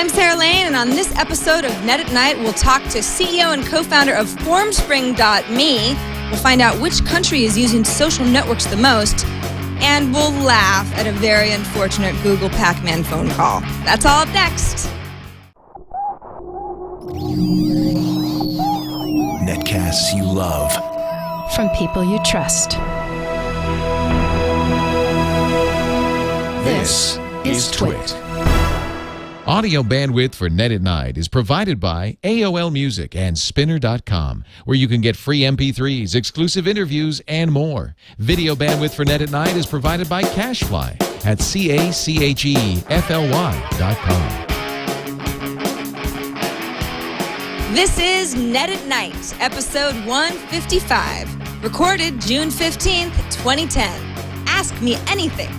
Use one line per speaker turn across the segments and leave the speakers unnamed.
I'm Sarah Lane, and on this episode of Net at Night, we'll talk to CEO and co-founder of Formspring.me. We'll find out which country is using social networks the most, and we'll laugh at a very unfortunate Google Pac-Man phone call. That's all up next.
Netcasts you love.
From people you trust.
This is Twit.
Audio bandwidth for Net at Night is provided by AOL Music and Spinner.com, where you can get free MP3s, exclusive interviews, and more. Video bandwidth for Net at Night is provided by Cashfly at CACHEFLY.com.
This is Net at Night, episode 155, recorded June 15th, 2010. Ask me anything.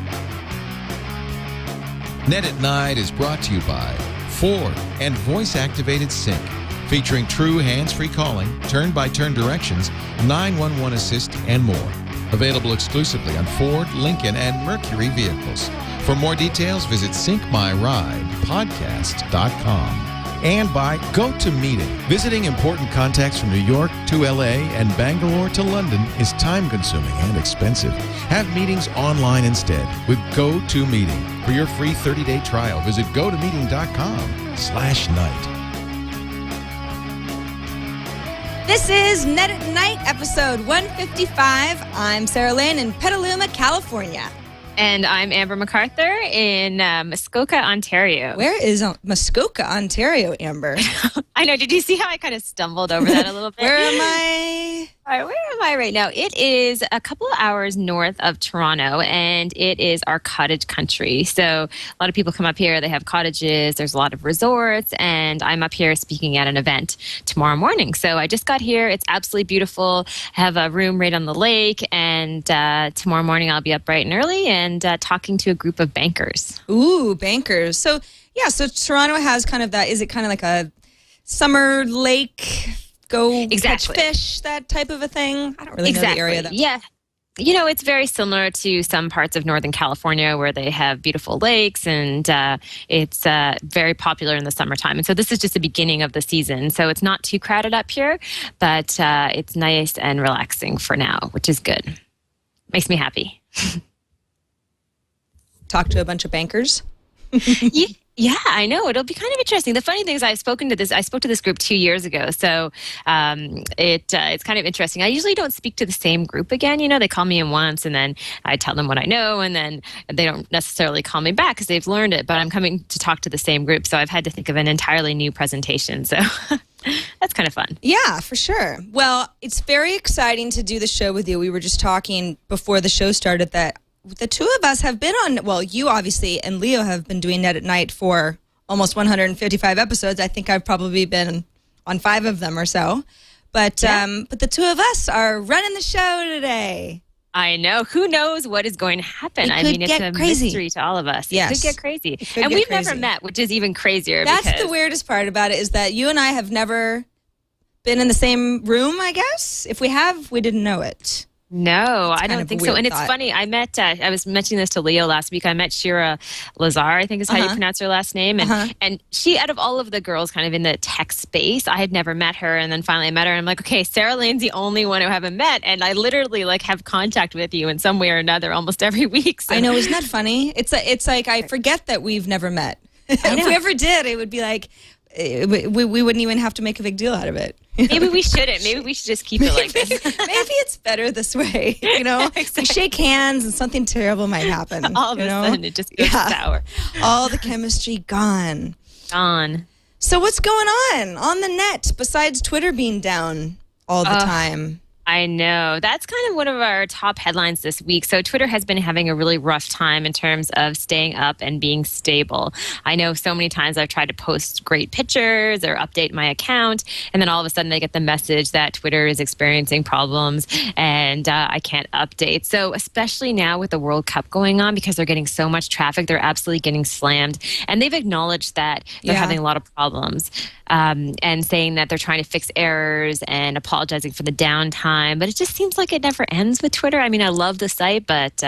Net at Night is brought to you by Ford and voice-activated sync, featuring true hands-free calling, turn-by-turn directions, 911 assist, and more. Available exclusively on Ford, Lincoln, and Mercury vehicles. For more details, visit syncmyridepodcast.com. And by GoToMeeting. Visiting important contacts from New York to LA and Bangalore to London is time-consuming and expensive. Have meetings online instead with GoToMeeting. For your free 30-day trial, visit gotomeeting.com/night.
This is Net at Night, episode 155. I'm Sarah Lane in Petaluma, California.
And I'm Amber MacArthur in Muskoka, Ontario.
Where is Muskoka, Ontario, Amber?
I know. Did you see how I kind of stumbled over that a little bit?
Where am I?
All right, where am I right now? It is a couple of hours north of Toronto, and it is our cottage country. So a lot of people come up here. They have cottages. There's a lot of resorts, and I'm up here speaking at an event tomorrow morning. So I just got here. It's absolutely beautiful. I have a room right on the lake, and tomorrow morning I'll be up bright and early and talking to a group of bankers.
Ooh, bankers. So, yeah, so Toronto has kind of that, is it kind of like a summer lake, go catch fish, that type of a thing? I don't really know the area.
Yeah. You know, it's very similar to some parts of Northern California where they have beautiful lakes, and it's very popular in the summertime. And so this is just the beginning of the season. So it's not too crowded up here, but it's nice and relaxing for now, which is good. Makes me happy.
Talk to a bunch of bankers.
Yeah, I know. It'll be kind of interesting. The funny thing is I spoke to this group 2 years ago. So it's kind of interesting. I usually don't speak to the same group again. You know, they call me in once and then I tell them what I know, and then they don't necessarily call me back because they've learned it. But I'm coming to talk to the same group. So I've had to think of an entirely new presentation. So that's kind of fun.
Yeah, for sure. Well, it's very exciting to do the show with you. We were just talking before the show started that the two of us have been on, well, you obviously and Leo have been doing Net at Night for almost 155 episodes. I think I've probably been on 5 of them or so. But the two of us are running the show today.
I know. Who knows what is going to happen? I mean, it's a mystery to all of us.
Yes.
It could get crazy. And we've never met, which is even crazier.
That's the weirdest part about it, is that you and I have never been in the same room, I guess. If we have, we didn't know it.
No, I don't think so. And it's funny. I met, I was mentioning this to Leo last week. I met Shira Lazar, I think is how you pronounce her last name. And she, out of all of the girls kind of in the tech space, I had never met her. And then finally I met her and I'm like, okay, Sarah Lane's the only one who I haven't met. And I literally like have contact with you in some way or another almost every week. So.
I know. Isn't that funny? It's like I forget that we've never met. If we ever did, it would be like, we wouldn't even have to make a big deal out of it.
Maybe we shouldn't. Maybe we should just keep it like this.
Maybe it's better this way. You know,
exactly.
We shake hands and something terrible might happen.
All of a sudden, it just goes sour.
All the chemistry gone.
Gone.
So what's going on the net besides Twitter being down all the time?
I know. That's kind of one of our top headlines this week. So Twitter has been having a really rough time in terms of staying up and being stable. I know so many times I've tried to post great pictures or update my account, and then all of a sudden I get the message that Twitter is experiencing problems and I can't update. So especially now with the World Cup going on, because they're getting so much traffic, they're absolutely getting slammed. And they've acknowledged that they're having a lot of problems and saying that they're trying to fix errors and apologizing for the downtime. time, but it just seems like it never ends with Twitter. I mean, I love the site, but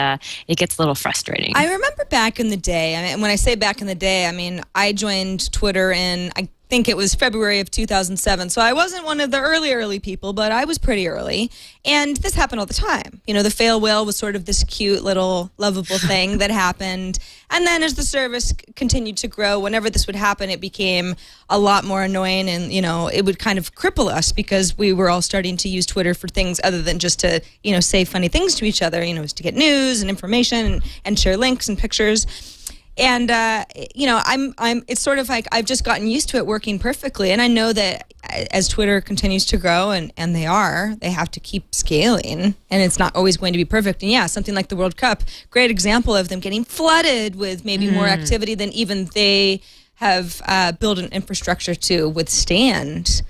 it gets a little frustrating.
I remember back in the day, I mean, when I say back in the day, I mean, I joined Twitter I think it was February of 2007. So I wasn't one of the early people, but I was pretty early. And this happened all the time. You know, the fail whale was sort of this cute little lovable thing that happened. And then as the service continued to grow, whenever this would happen, it became a lot more annoying. And, you know, it would kind of cripple us because we were all starting to use Twitter for things other than just to, you know, say funny things to each other, you know, to get news and information and share links and pictures. And, you know, it's sort of like I've just gotten used to it working perfectly. And I know that as Twitter continues to grow, and they have to keep scaling, and it's not always going to be perfect. And yeah, something like the World Cup, great example of them getting flooded with maybe more activity than even they have built an infrastructure to withstand.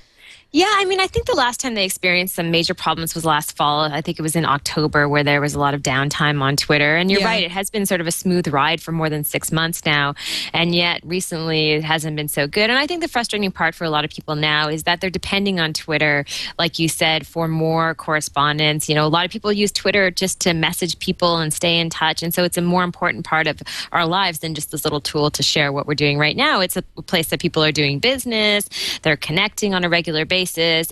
Yeah, I mean, I think the last time they experienced some major problems was last fall. I think it was in October where there was a lot of downtime on Twitter. And you're right, it has been sort of a smooth ride for more than 6 months now. And yet recently it hasn't been so good. And I think the frustrating part for a lot of people now is that they're depending on Twitter, like you said, for more correspondence. You know, a lot of people use Twitter just to message people and stay in touch. And so it's a more important part of our lives than just this little tool to share what we're doing right now. It's a place that people are doing business. They're connecting on a regular basis.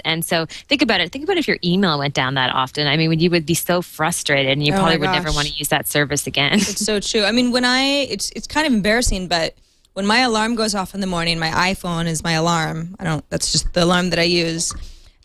And so think about it. Think about if your email went down that often. I mean, you would be so frustrated and you probably would never want to use that service again.
It's so true. I mean, it's kind of embarrassing, but when my alarm goes off in the morning, my iPhone is my alarm. That's just the alarm that I use.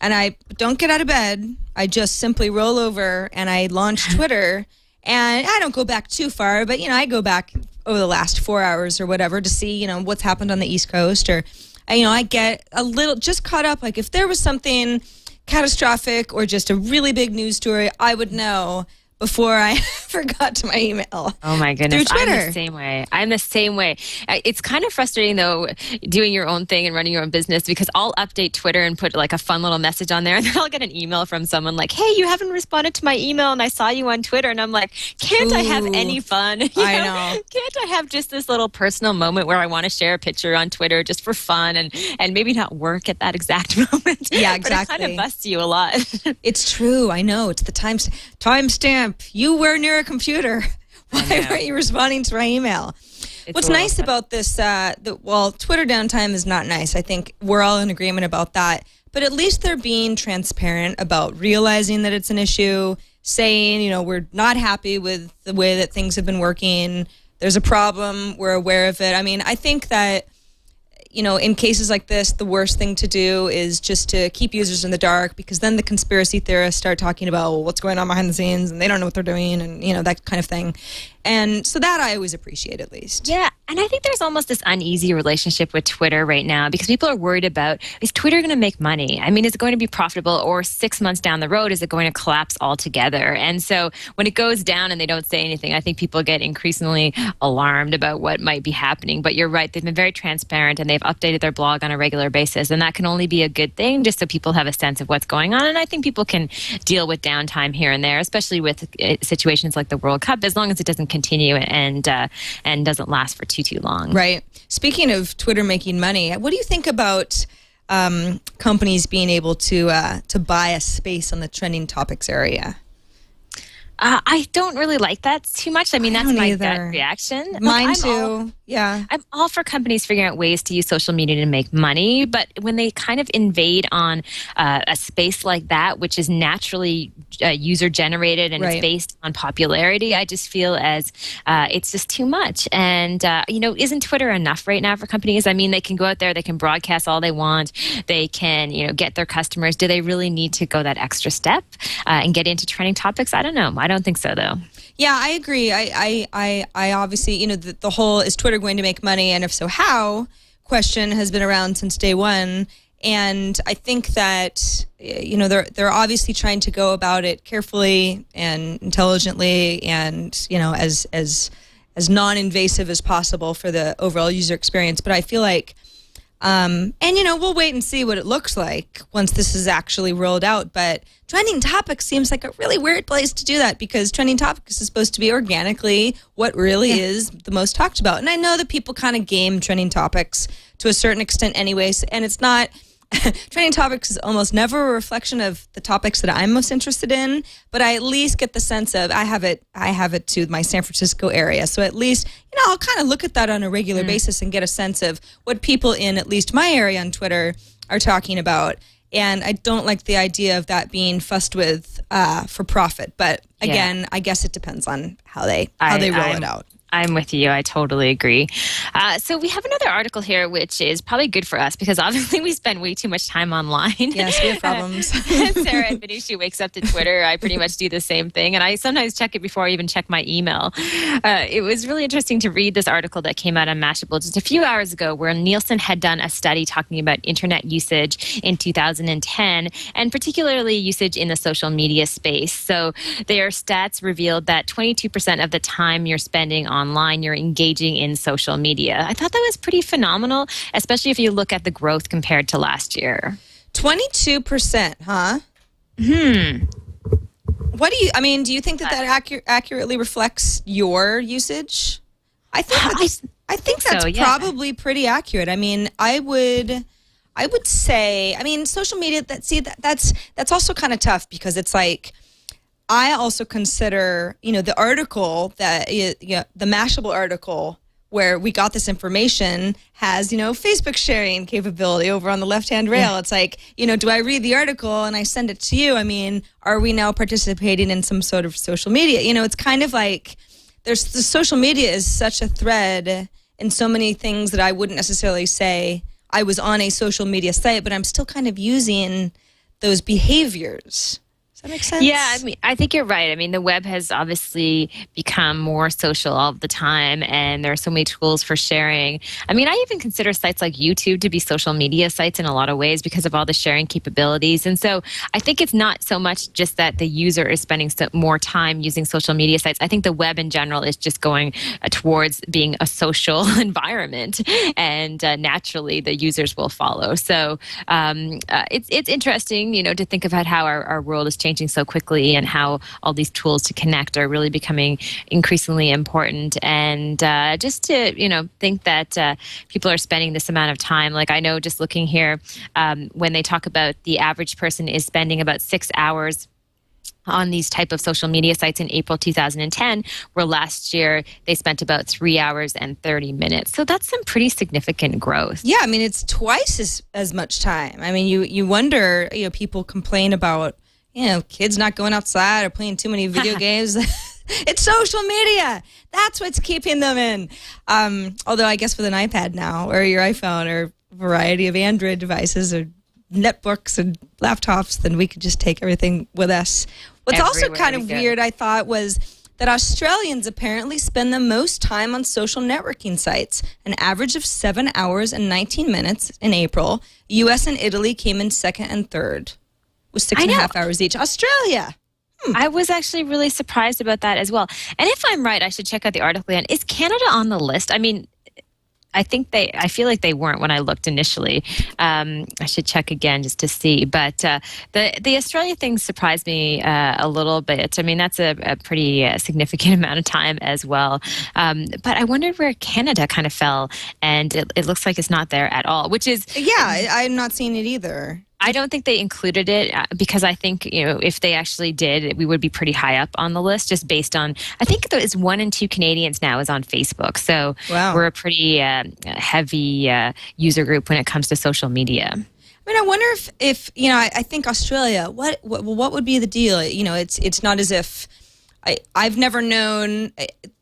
And I don't get out of bed. I just simply roll over and I launch Twitter. And I don't go back too far, but, you know, I go back over the last 4 hours or whatever to see, you know, what's happened on the East Coast, or you know, I get a little just caught up. Like if there was something catastrophic or just a really big news story, I would know before I forgot to my email.
Oh my goodness.
Through Twitter.
I'm the same way. It's kind of frustrating though, doing your own thing and running your own business, because I'll update Twitter and put like a fun little message on there, and then I'll get an email from someone like, hey, you haven't responded to my email and I saw you on Twitter. And I'm like, can't I have any fun?
I know.
Can't I have just this little personal moment where I want to share a picture on Twitter just for fun and maybe not work at that exact moment?
Yeah, exactly.
But it kind of busts you a lot.
It's true. I know. It's the timestamp. You were near a computer. Why weren't you responding to my email? What's nice about this, Twitter downtime is not nice. I think we're all in agreement about that. But at least they're being transparent about realizing that it's an issue, saying, you know, we're not happy with the way that things have been working. There's a problem. We're aware of it. I mean, I think that, you know, in cases like this, the worst thing to do is just to keep users in the dark, because then the conspiracy theorists start talking about what's going on behind the scenes and they don't know what they're doing and, you know, that kind of thing. And so that I always appreciate, at least.
Yeah, and I think there's almost this uneasy relationship with Twitter right now, because people are worried about, is Twitter going to make money? I mean, is it going to be profitable? Or 6 months down the road, is it going to collapse altogether? And so when it goes down and they don't say anything, I think people get increasingly alarmed about what might be happening. But you're right, they've been very transparent and they've updated their blog on a regular basis. And that can only be a good thing, just so people have a sense of what's going on. And I think people can deal with downtime here and there, especially with situations like the World Cup, as long as it doesn't continue and doesn't last for too long.
Right. Speaking of Twitter making money, what do you think about companies being able to buy a space on the trending topics area?
I don't really like that too much. I mean, that's my gut reaction.
Mine too. Yeah.
I'm all for companies figuring out ways to use social media to make money, but when they kind of invade on a space like that, which is naturally user generated and it's based on popularity, I just feel as it's just too much. And, you know, isn't Twitter enough right now for companies? I mean, they can go out there, they can broadcast all they want, they can, you know, get their customers. Do they really need to go that extra step and get into trending topics? I don't know. I don't think so, though.
Yeah, I agree. I obviously, you know, the whole, is Twitter going to make money, and if so, how, question has been around since day one. And I think that, you know, they're obviously trying to go about it carefully and intelligently, and, you know, as non-invasive as possible for the overall user experience. But I feel like, and, you know, we'll wait and see what it looks like once this is actually rolled out. But trending topics seems like a really weird place to do that, because trending topics is supposed to be organically what really is the most talked about. And I know that people kind of game trending topics to a certain extent anyways, and it's not trending topics is almost never a reflection of the topics that I'm most interested in, but I at least get the sense of I have it to my San Francisco area. So at least, I'll kind of look at that on a regular basis and get a sense of what people in at least my area on Twitter are talking about. And I don't like the idea of that being fussed with for profit. But again, I guess it depends on how they roll it out.
I'm with you. I totally agree. So we have another article here, which is probably good for us because obviously we spend way too much time online.
Yes, we have problems.
Sarah admitting she wakes up to Twitter. I pretty much do the same thing. And I sometimes check it before I even check my email. It was really interesting to read this article that came out on Mashable just a few hours ago where Nielsen had done a study talking about internet usage in 2010 and particularly usage in the social media space. So their stats revealed that 22% of the time you're spending online, you're engaging in social media. I thought that was pretty phenomenal, especially if you look at the growth compared to last year.
22%, huh? What do you think that accurately reflects your usage? I think that's
so, yeah.
probably pretty accurate. I mean, I would say, social media, that's also kind of tough because it's like, I also consider, the article the Mashable article where we got this information has, Facebook sharing capability over on the left-hand rail. Yeah. It's like, do I read the article and I send it to you? Are we now participating in some sort of social media? It's kind of like the social media is such a thread in so many things that I wouldn't necessarily say I was on a social media site, but I'm still kind of using those behaviors. Does that make sense?
Yeah, I think you're right. The web has obviously become more social all the time, and there are so many tools for sharing. I even consider sites like YouTube to be social media sites in a lot of ways because of all the sharing capabilities. And so I think it's not so much just that the user is spending more time using social media sites. I think the web in general is just going towards being a social environment, and naturally the users will follow. So it's interesting, to think about how our world is changing so quickly and how all these tools to connect are really becoming increasingly important. And just to, think that people are spending this amount of time. Like I know just looking here, when they talk about the average person is spending about 6 hours on these type of social media sites in April 2010, where last year they spent about 3 hours and 30 minutes. So that's some pretty significant growth.
Yeah, it's twice as much time. You wonder, people complain about, kids not going outside or playing too many video games. It's social media. That's what's keeping them in. Although I guess with an iPad now or your iPhone or a variety of Android devices or netbooks and laptops, then we could just take everything with us. What's also kind of weird, I thought, was that Australians apparently spend the most time on social networking sites, an average of 7 hours and 19 minutes in April. U.S. and Italy came in second and third with 6.5 hours each. Australia.
I was actually really surprised about that as well. And if I'm right, I should check out the article again. Is Canada on the list? I feel like they weren't when I looked initially. I should check again just to see. But the Australia thing surprised me a little bit. That's a pretty significant amount of time as well. But I wondered where Canada kind of fell, and it looks like it's not there at all, which is...
Yeah, I'm not seeing it either.
I don't think they included it because I think, if they actually did, we would be pretty high up on the list just based on, I think it's 1 in 2 Canadians now is on Facebook. So We're a pretty heavy user group when it comes to social media.
I wonder if I think Australia, what would be the deal? It's not as if I've never known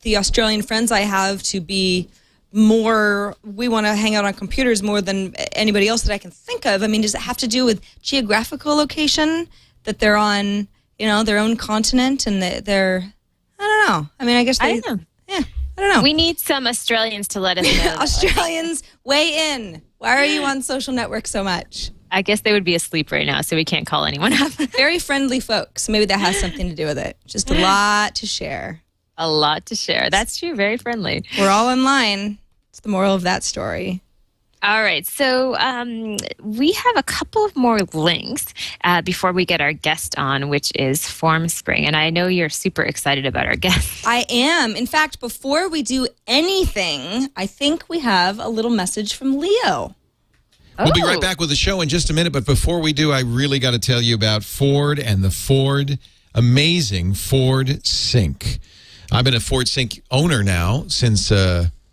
the Australian friends I have to be more, we want to hang out on computers more than anybody else that I can think of. Does it have to do with geographical location, that they're on, their own continent and they're, I don't know. I guess
I don't know.
Yeah, I don't know.
We need some Australians to let us know.
Australians, weigh in. Why are you on social networks so much?
I guess they would be asleep right now, so we can't call anyone up.
Very friendly folks. Maybe that has something to do with it. Just a lot to share.
A lot to share. That's true. Very friendly.
We're all online. It's the moral of that story.
All right. So we have a couple of more links before we get our guest on, which is Formspring. And I know you're super excited about our guest.
I am. In fact, before we do anything, I think we have a little message from Leo.
We'll be right back with the show in just a minute, but before we do, I really got to tell you about Ford and the amazing Ford Sync. I've been a Ford Sync owner now since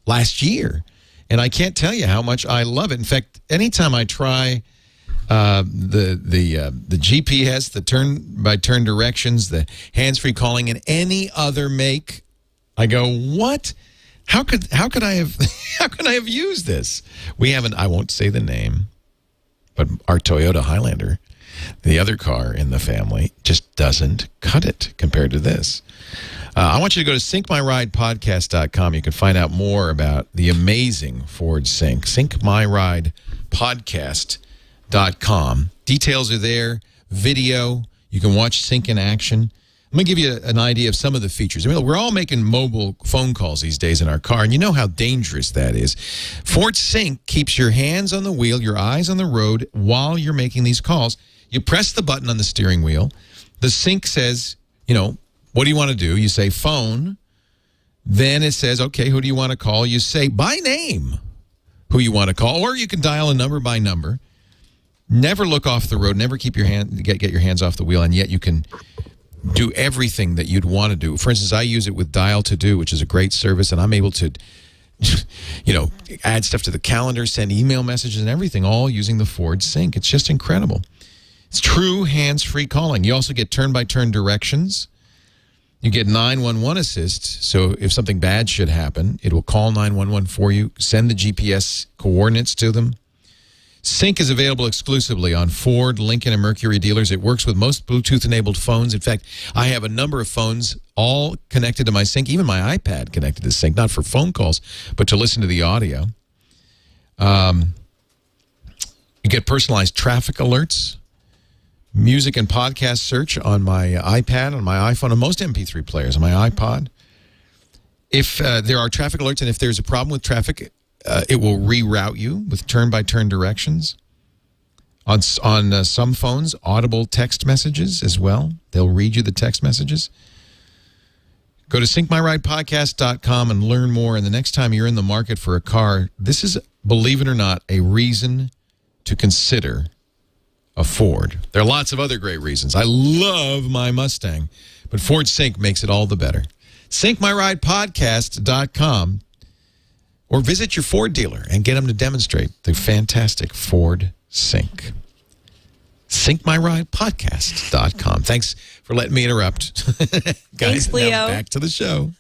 last year, and I can't tell you how much I love it. In fact, anytime I try the GPS, the turn-by-turn directions, the hands-free calling, and any other make, I go, what? How could I have used this? I won't say the name, but our Toyota Highlander, the other car in the family, just doesn't cut it compared to this. I want you to go to syncmyridepodcast.com. You can find out more about the amazing Ford Sync. Syncmyridepodcast.com. Details are there, video. You can watch Sync in action. Let me give you an idea of some of the features. I mean, we're all making mobile phone calls these days in our car, and you know how dangerous that is. Ford Sync keeps your hands on the wheel, your eyes on the road while you're making these calls. You press the button on the steering wheel. The Sync says, what do you want to do? You say phone. Then it says, okay, who do you want to call? You say by name who you want to call, or you can dial a number by number. Never look off the road. Never keep your get your hands off the wheel, and yet you can do everything that you'd want to do. For instance, I use it with Dial to Do, which is a great service, and I'm able to, add stuff to the calendar, send email messages and everything, all using the Ford Sync. It's just incredible. It's true hands-free calling. You also get turn-by-turn directions. You get 911 assist, so if something bad should happen, it will call 911 for you, send the GPS coordinates to them. Sync is available exclusively on Ford, Lincoln, and Mercury dealers. It works with most Bluetooth-enabled phones. In fact, I have a number of phones all connected to my Sync, even my iPad connected to Sync, not for phone calls, but to listen to the audio. You get personalized traffic alerts, music and podcast search on my iPad, on my iPhone, and most MP3 players on my iPod. If there are traffic alerts and if there's a problem with traffic, it will reroute you with turn-by-turn directions. On some phones, audible text messages as well. They'll read you the text messages. Go to syncmyridepodcast.com and learn more. And the next time you're in the market for a car, this is, believe it or not, a reason to consider a Ford. There are lots of other great reasons. I love my Mustang, but Ford Sync makes it all the better. syncmyridepodcast.com. Or visit your Ford dealer and get them to demonstrate the fantastic Ford Sync. syncmyridepodcast.com. Thanks for letting me interrupt. Guys,
Thanks, Leo.
Now back to the show.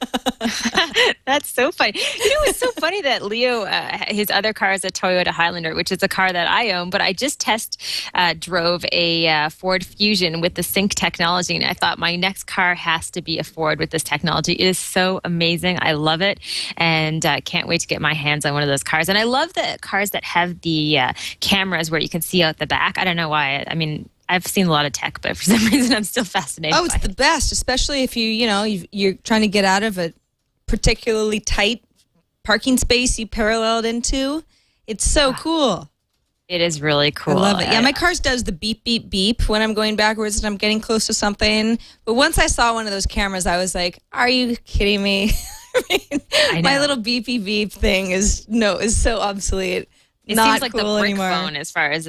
That's so funny. It's so funny that Leo, his other car is a Toyota Highlander, which is a car that I own, but I just drove a Ford Fusion with the Sync technology, and I thought my next car has to be a Ford with this technology. It is so amazing. I love it, and can't wait to get my hands on one of those cars. And I love the cars that have the cameras where you can see out the back. I don't know why. I've seen a lot of tech, but for some reason I'm still fascinated.
Oh, it's the best, especially if you're trying to get out of a particularly tight parking space you paralleled into. It's so cool.
It is really cool.
I love it. Yeah, my car does the beep, beep, beep when I'm going backwards and I'm getting close to something. But once I saw one of those cameras, I was like, are you kidding me? My little beepy beep thing is so obsolete.
It
Not
seems like
cool
the brick
anymore.
phone as far as,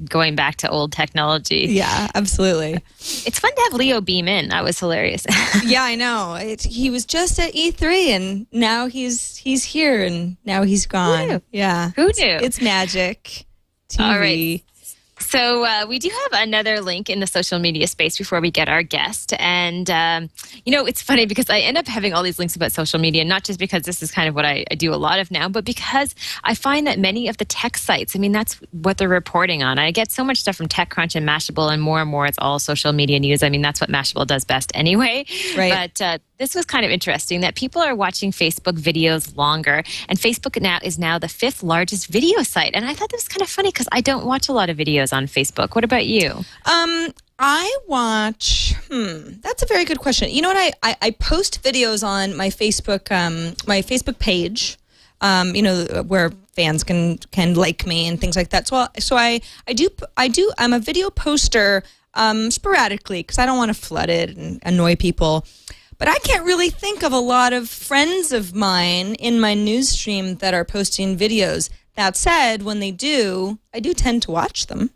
going back to old technology.
Yeah, absolutely.
It's fun to have Leo beam in. That was hilarious.
Yeah, I know. He was just at E3, and now he's here, and now he's gone.
Who knew?
Yeah.
Who knew?
It's magic. TV.
All right. So we do have another link in the social media space before we get our guest. And, it's funny because I end up having all these links about social media, not just because this is kind of what I do a lot of now, but because I find that many of the tech sites, that's what they're reporting on. I get so much stuff from TechCrunch and Mashable, and more it's all social media news. That's what Mashable does best anyway.
Right.
But this was kind of interesting that people are watching Facebook videos longer, and Facebook is now the 5th largest video site. And I thought that was kind of funny because I don't watch a lot of videos on Facebook. What about you?
I watch. That's a very good question. You know what? I post videos on my Facebook page. Where fans can like me and things like that. So I do. I'm a video poster sporadically because I don't want to flood it and annoy people. But I can't really think of a lot of friends of mine in my news stream that are posting videos. That said, when they do, I do tend to watch them.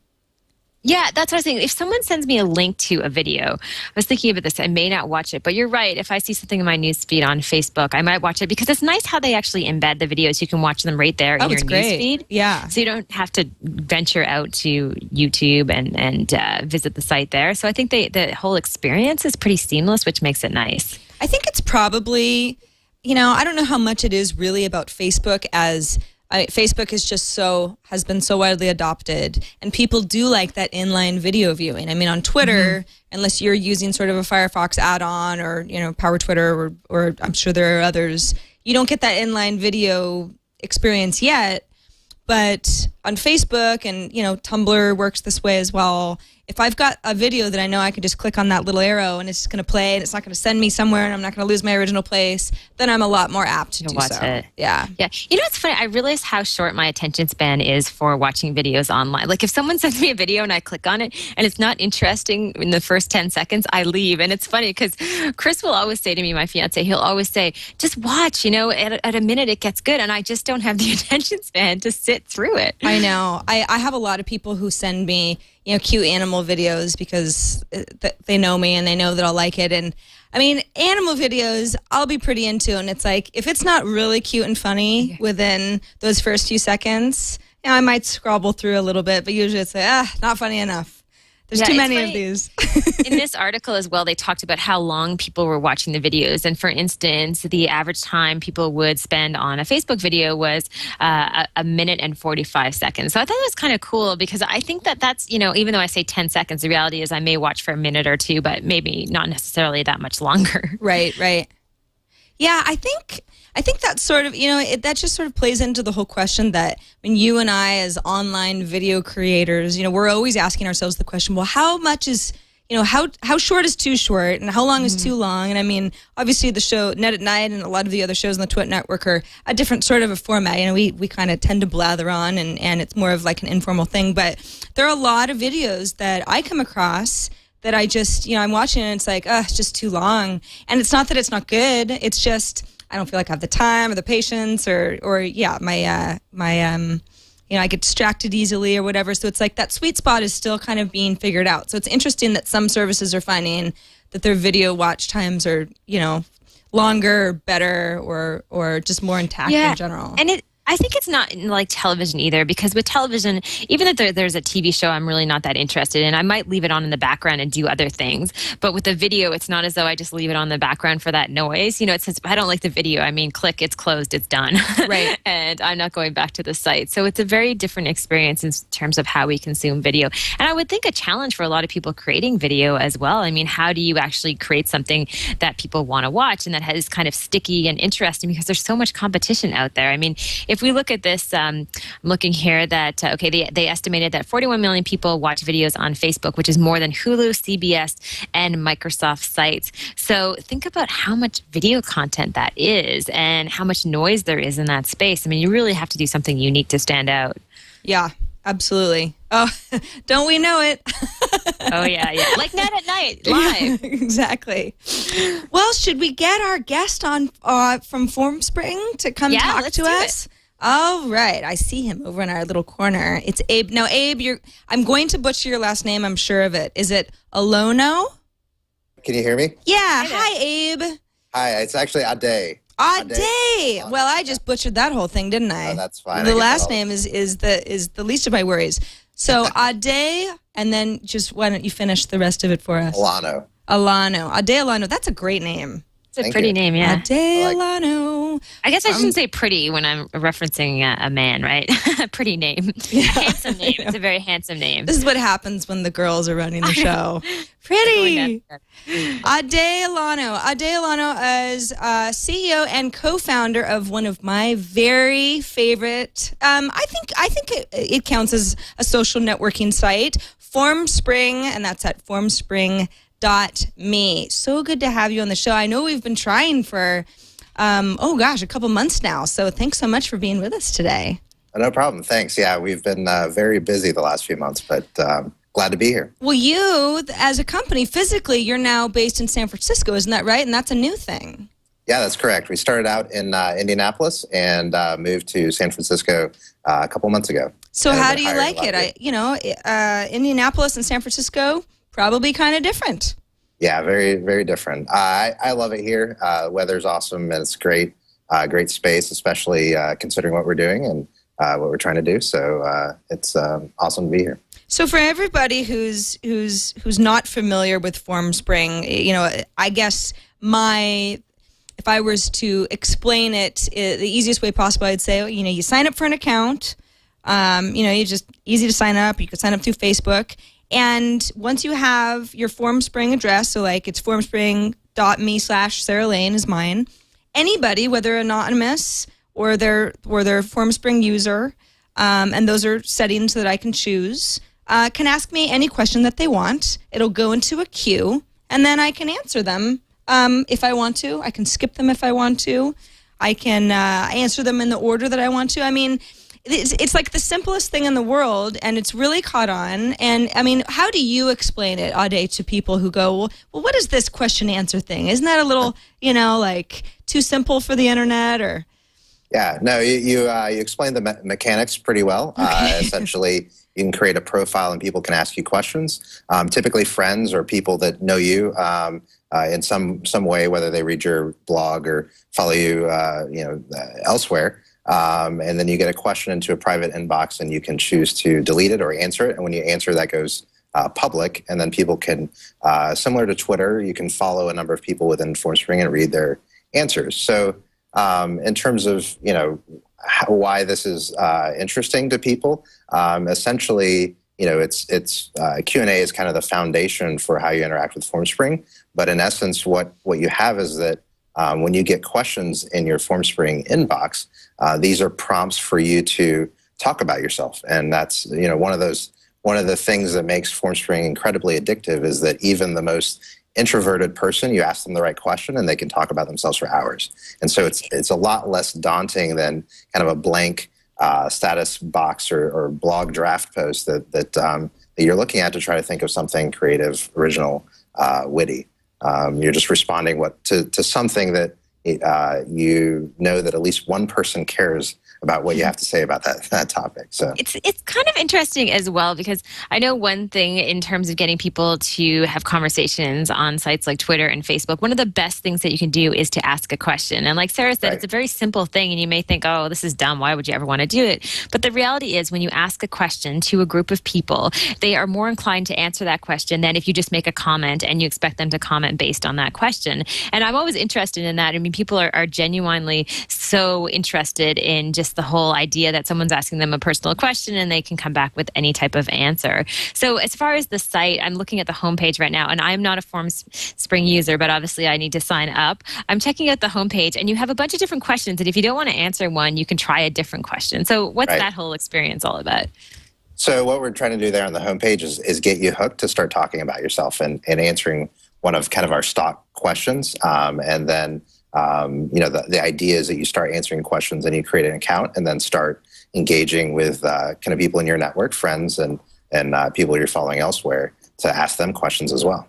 Yeah, that's what I was thinking. If someone sends me a link to a video, I was thinking about this. I may not watch it, but you're right. If I see something in my news feed on Facebook, I might watch it because it's nice how they actually embed the videos. You can watch them right there in your news feed.
Yeah.
So you don't have to venture out to YouTube and visit the site there. So I think the whole experience is pretty seamless, which makes it nice.
I think it's probably, I don't know how much it is really about Facebook as Facebook has been so widely adopted, and people do like that inline video viewing. I mean, on Twitter, unless you're using sort of a Firefox add-on or, Power Twitter or I'm sure there are others, you don't get that inline video experience yet. But on Facebook and, Tumblr works this way as well. If I've got a video that I know I can just click on that little arrow and it's just going to play and it's not going to send me somewhere and I'm not going to lose my original place, then I'm a lot more apt to
watch
so.
It.
Yeah.
Yeah. It's funny. I realize how short my attention span is for watching videos online. Like if someone sends me a video and I click on it and it's not interesting in the first 10 seconds, I leave. And it's funny because Chris will always say to me, my fiance, he'll always say, just watch, at a minute it gets good. And I just don't have the attention span to sit through it.
I know. I have a lot of people who send me cute animal videos because they know me and they know that I'll like it. And I mean, animal videos, I'll be pretty into. And it's like, if it's not really cute and funny within those first few seconds, I might scrabble through a little bit, but usually it's like, not funny enough. There's too many of these.
In this article as well, they talked about how long people were watching the videos. And for instance, the average time people would spend on a Facebook video was a minute and 45 seconds. So I thought it was kind of cool because I think that's, even though I say 10 seconds, the reality is I may watch for a minute or two, but maybe not necessarily that much longer.
Right. Yeah, I think that's sort of, that just sort of plays into the whole question that when you and I as online video creators, we're always asking ourselves the question, well, how much is, how short is too short and how long is too long? And I mean, obviously the show Net at Night and a lot of the other shows on the Twit Network are a different sort of a format. We kind of tend to blather on and it's more of like an informal thing. But there are a lot of videos that I come across that I just, I'm watching and it's like, it's just too long. And it's not that it's not good. It's just, I don't feel like I have the time or the patience or I get distracted easily or whatever. So it's like that sweet spot is still kind of being figured out. So it's interesting that some services are finding that their video watch times are, longer or better or just more intact in general.
And I think it's not like television either, because with television, even if there's a TV show I'm really not that interested in, I might leave it on in the background and do other things. But with the video, it's not as though I just leave it on the background for that noise. It says, if I don't like the video, I mean, click, it's closed, it's done.
Right.
And I'm not going back to the site. So it's a very different experience in terms of how we consume video. And I would think a challenge for a lot of people creating video as well. I mean, how do you actually create something that people want to watch and that is kind of sticky and interesting, because there's so much competition out there. I mean, if we look at this, I'm looking here that, they estimated that 41 million people watch videos on Facebook, which is more than Hulu, CBS, and Microsoft sites. So think about how much video content that is and how much noise there is in that space. I mean, you really have to do something unique to stand out.
Yeah, absolutely. Oh, don't we know it?
Oh, yeah. Like Net at Night, live.
Exactly. Well, should we get our guest on from Formspring to come talk to us? All right. I see him over in our little corner. It's Abe. Now, Abe, I'm going to butcher your last name. I'm sure of it. Is it Olonoh?
Can you hear me?
Yeah. Hi, Abe.
Hi. It's actually Ade.
Ade. Well, I just butchered that whole thing, didn't I?
Oh, that's fine.
The last name is the least of my worries. So Ade, and then just why don't you finish the rest of it for us?
Olonoh.
Ade Olonoh. That's a great name.
It's a pretty name, yeah.
Ade Olonoh.
I guess I shouldn't say pretty when I'm referencing a man, right? Pretty name.
Yeah.
Handsome name. It's a very handsome name.
This is what happens when the girls are running the show. Pretty. Ade Olonoh. Ade Olonoh is CEO and co-founder of one of my very favorite, I think it counts as a social networking site, Formspring, and that's at formspring.me. So good to have you on the show. I know we've been trying for, a couple months now. So thanks so much for being with us today.
No problem. Thanks. Yeah, we've been very busy the last few months, but glad to be here.
Well, you, as a company, physically, you're now based in San Francisco, isn't that right? And that's a new thing.
Yeah, that's correct. We started out in Indianapolis and moved to San Francisco a couple months ago.
So how do you like it? Indianapolis and San Francisco, probably kind of different.
Yeah, very, very different. I love it here. Weather's awesome and it's great. Great space, especially considering what we're doing and what we're trying to do. So it's awesome to be here.
So for everybody who's not familiar with FormSpring, I guess if I was to explain it the easiest way possible, I'd say, you sign up for an account. You just easy to sign up. You can sign up through Facebook. And once you have your FormSpring address, so like it's formspring.me/Sarah Lane is mine. Anybody, whether anonymous or they're FormSpring user, and those are settings that I can choose, can ask me any question that they want. It'll go into a queue, and then I can answer them if I want to. I can skip them if I want to. I can answer them in the order that I want to. I mean, it's like the simplest thing in the world, and it's really caught on. And, I mean, how do you explain it, Ade, to people who go, well, what is this question-answer thing? Isn't that a little, like too simple for the internet? Or
Yeah, no, you explained the mechanics pretty well.
Okay.
Essentially, you can create a profile and people can ask you questions. Typically friends or people that know you in some way, whether they read your blog or follow you, elsewhere. And then you get a question into a private inbox and you can choose to delete it or answer it. And when you answer, that goes public. And then people can, similar to Twitter, you can follow a number of people within FormSpring and read their answers. So in terms of, why this is interesting to people, essentially, it's Q&A is kind of the foundation for how you interact with FormSpring. But in essence, what you have is that when you get questions in your FormSpring inbox, these are prompts for you to talk about yourself. And that's, one of the things that makes FormSpring incredibly addictive is that even the most introverted person, you ask them the right question and they can talk about themselves for hours. And so it's a lot less daunting than kind of a blank status box or blog draft post that you're looking at to try to think of something creative, original, witty. You're just responding to something that that at least one person cares about what you have to say about that topic. So
it's kind of interesting as well, because I know one thing in terms of getting people to have conversations on sites like Twitter and Facebook, one of the best things that you can do is to ask a question. And like Sarah said, It's a very simple thing, and you may think, oh, this is dumb. Why would you ever want to do it? But the reality is, when you ask a question to a group of people, they are more inclined to answer that question than if you just make a comment and you expect them to comment based on that question. And I'm always interested in that. I mean, people are genuinely so interested in just the whole idea that someone's asking them a personal question and they can come back with any type of answer. So as far as the site, I'm looking at the homepage right now, and I'm not a FormSpring user, but obviously I need to sign up. I'm checking out the homepage, and you have a bunch of different questions, and if you don't want to answer one, you can try a different question. So what's that whole experience all about?
So what we're trying to do there on the homepage is get you hooked to start talking about yourself and answering one of kind of our stock questions, and then the idea is that you start answering questions and you create an account and then start engaging with kind of people in your network, friends and people you're following elsewhere, to ask them questions as well.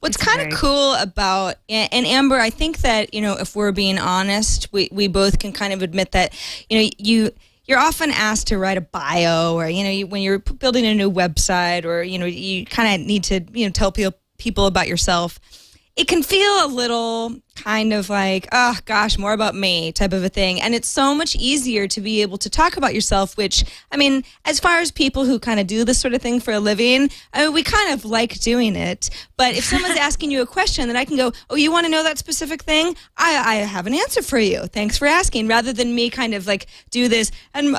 What's kind of cool about, and Amber, I think that, if we're being honest, we both can kind of admit that, you're often asked to write a bio, or, when you're building a new website, or, you kind of need to, tell people about yourself. It can feel a little kind of like, oh gosh, more about me type of a thing. And it's so much easier to be able to talk about yourself, which, I mean, as far as people who kind of do this sort of thing for a living, we kind of like doing it. But if someone's asking you a question, then I can go, oh, you want to know that specific thing? I have an answer for you. Thanks for asking. Rather than me kind of like do this, and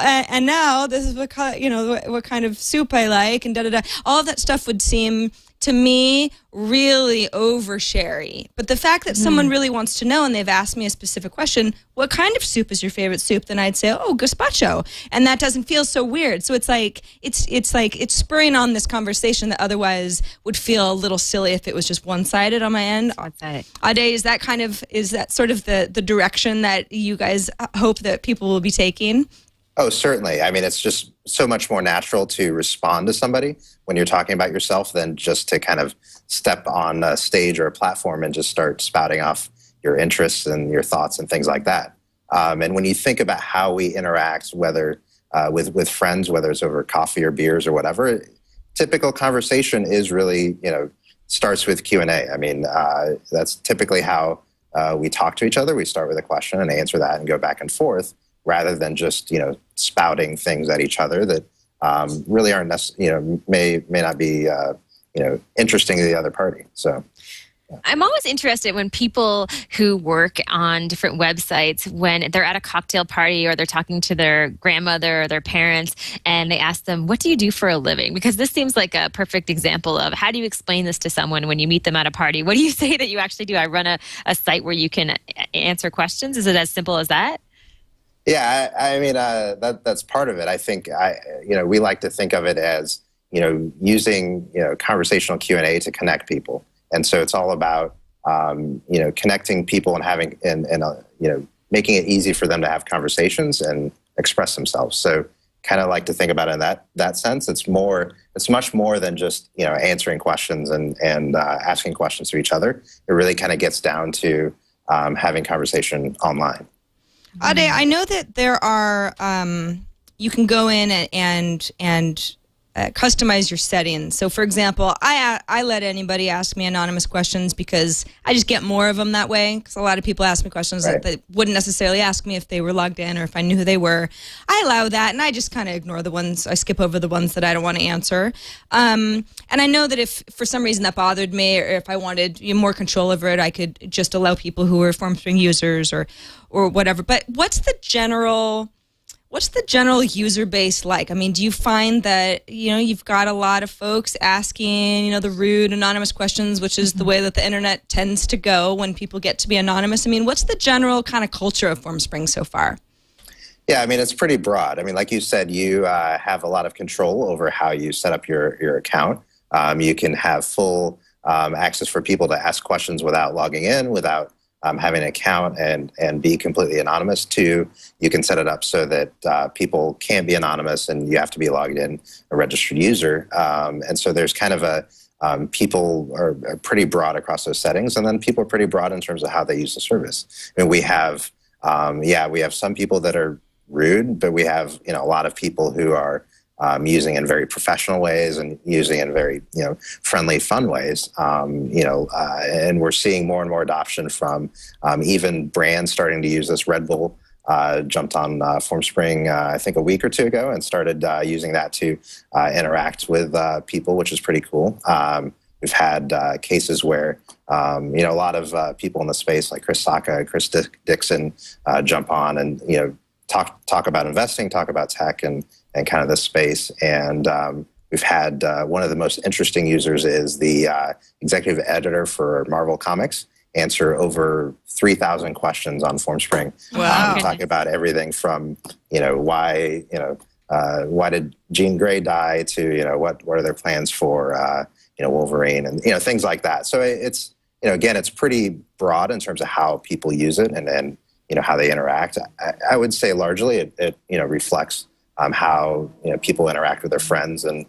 now this is what kind of soup I like, and da-da-da. All of that stuff would seem, to me, really oversharey. But the fact that someone really wants to know, and they've asked me a specific question, what kind of soup is your favorite soup? Then I'd say, oh, gazpacho. And that doesn't feel so weird. So it's spurring on this conversation that otherwise would feel a little silly if it was just one-sided on my end. Ade, is that sort of the direction that you guys hope that people will be taking?
Oh, certainly. I mean, it's just so much more natural to respond to somebody when you're talking about yourself than just to kind of step on a stage or a platform and just start spouting off, your interests and your thoughts and things like that. And when you think about how we interact, whether with friends, whether it's over coffee or beers or whatever, typical conversation is really, starts with Q&A. I mean, that's typically how we talk to each other. We start with a question and answer that and go back and forth, rather than just, spouting things at each other that really aren't may not be interesting to the other party. So
I'm always interested when people who work on different websites, when they're at a cocktail party or they're talking to their grandmother or their parents, and they ask them, what do you do for a living? Because this seems like a perfect example of how do you explain this to someone when you meet them at a party? What do you say that you actually do? I run a site where you can answer questions. Is it as simple as that?
Yeah, I mean, that's part of it. I think, we like to think of it as, using, conversational Q&A to connect people. And so it's all about, connecting people and having, and making it easy for them to have conversations and express themselves. So kind of like to think about it in that sense. It's much more than just, answering questions and asking questions to each other. It really kind of gets down to having conversation online.
Ade, I know that there are, you can go in and customize your settings. So, for example, I let anybody ask me anonymous questions because I just get more of them that way. Because a lot of people ask me questions that they wouldn't necessarily ask me if they were logged in or if I knew who they were. I allow that, and I just kind of ignore the ones. I skip over the ones that I don't want to answer. And I know that if for some reason that bothered me, or if I wanted more control over it, I could just allow people who are FormSpring users or whatever. But what's the general user base like? I mean, do you find that, you've got a lot of folks asking, the rude anonymous questions, which is the way that the internet tends to go when people get to be anonymous? I mean, what's the general kind of culture of FormSpring so far?
Yeah, I mean, it's pretty broad. I mean, like you said, you have a lot of control over how you set up your account. You can have full access for people to ask questions without logging in, without having an account and be completely anonymous. Too, you can set it up so that people can't be anonymous and you have to be logged in, a registered user. And so there's kind of people are pretty broad across those settings, and then people are pretty broad in terms of how they use the service. I mean, we have some people that are rude, but we have, a lot of people who are using in very professional ways and using in very, friendly, fun ways. And we're seeing more and more adoption from even brands starting to use this. Red Bull jumped on FormSpring, I think a week or two ago, and started using that to interact with people, which is pretty cool. We've had cases where, a lot of people in the space like Chris Sacca, Chris Dixon jump on and, talk about investing, talk about tech and kind of this space. And we've had one of the most interesting users is the executive editor for Marvel Comics answer over 3,000 questions on FormSpring.
Wow.
Talking about everything from, why did Jean Grey die to, what are their plans for, Wolverine and, things like that. So it's, again, it's pretty broad in terms of how people use it and how they interact. I would say largely it reflects how people interact with their friends and